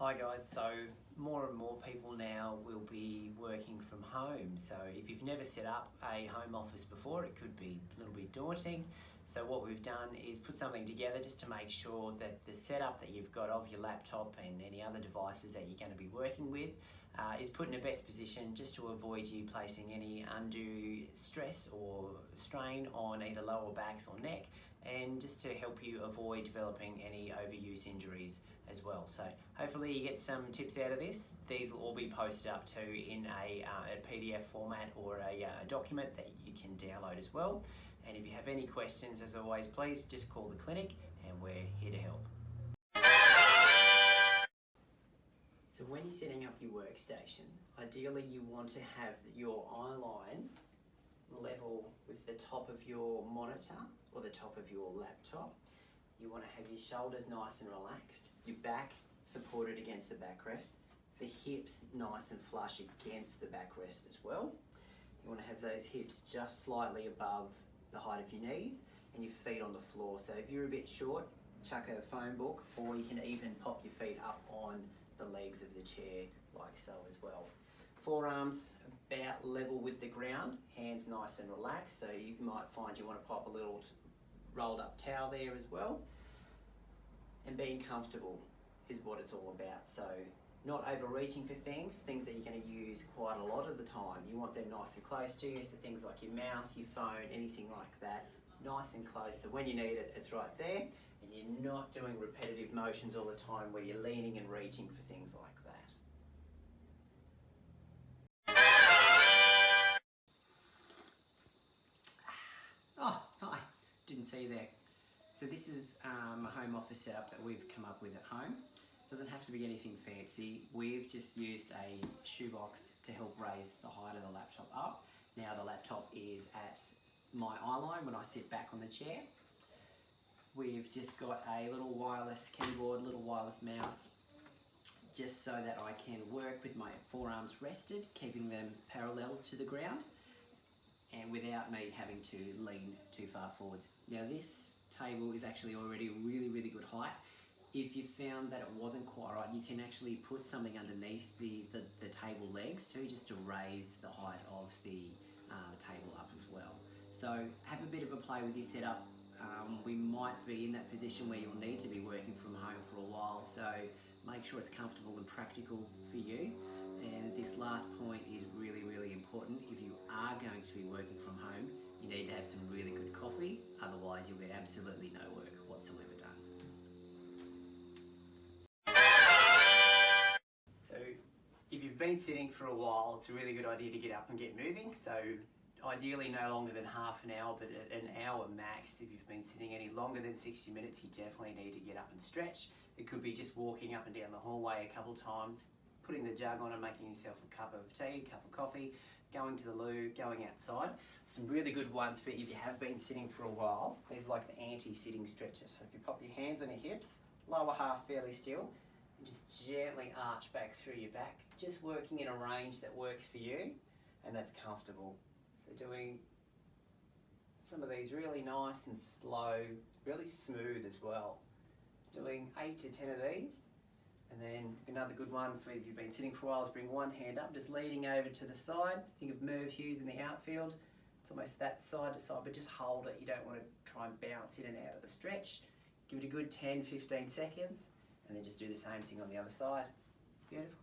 Hi guys, so more and more people now will be working from home. So if you've never set up a home office before, it could be a little bit daunting. So what we've done is put something together just to make sure that the setup that you've got of your laptop and any other devices that you're going to be working with is put in the best position just to avoid you placing any undue stress or strain on either lower backs or neck, and just to help you avoid developing any overuse injuries as well. So hopefully you get some tips out of this. These will all be posted up to in a PDF format or a document that you can download as well. And if you have any questions, as always, please just call the clinic and we're here to help. So when you're setting up your workstation, ideally you want to have your eye line level with the top of your monitor or the top of your laptop. You want to have your shoulders nice and relaxed, your back supported against the backrest, the hips nice and flush against the backrest as well. You want to have those hips just slightly above the height of your knees and your feet on the floor. So if you're a bit short, chuck a phone book, or you can even pop your feet up on the legs of the chair like so as well. Forearms about level with the ground, hands nice and relaxed. So you might find you want to pop a little rolled up towel there as well. And being comfortable is what it's all about. So not overreaching for things that you're going to use quite a lot of the time. You want them nice and close to you, so things like your mouse, your phone, anything like that, nice and close, so when you need it, it's right there, and you're not doing repetitive motions all the time where you're leaning and reaching for things like that. Oh, hi, didn't see you there. So this is a home office setup that we've come up with at home. Doesn't have to be anything fancy. We've just used a shoebox to help raise the height of the laptop up. Now the laptop is at my eye line when I sit back on the chair. We've just got a little wireless keyboard, little wireless mouse, just so that I can work with my forearms rested, keeping them parallel to the ground, and without me having to lean too far forwards. Now this table is actually already a really good height. If you found that it wasn't quite right, you can actually put something underneath the table legs too, just to raise the height of the table up as well. So have a bit of a play with your setup. We might be in that position where you'll need to be working from home for a while, so make sure it's comfortable and practical for you. And this last point is really important. If you are going to be working from home, you need to have some really good coffee, otherwise you'll get absolutely no work whatsoever done. So if you've been sitting for a while, it's a really good idea to get up and get moving. So ideally no longer than half an hour, but an hour max. If you've been sitting any longer than 60 minutes, you definitely need to get up and stretch. It could be just walking up and down the hallway a couple times, putting the jug on and making yourself a cup of tea, cup of coffee, going to the loo, going outside. Some really good ones for if you have been sitting for a while. These are like the anti-sitting stretches. So if you pop your hands on your hips, lower half fairly still, and just gently arch back through your back, just working in a range that works for you and that's comfortable. So doing some of these really nice and slow, really smooth as well. Doing 8 to 10 of these. And then another good one for if you've been sitting for a while is bring one hand up, just leaning over to the side. Think of Merv Hughes in the outfield. It's almost that side to side, but just hold it. You don't want to try and bounce in and out of the stretch. Give it a good 10-15 seconds, and then just do the same thing on the other side. Beautiful.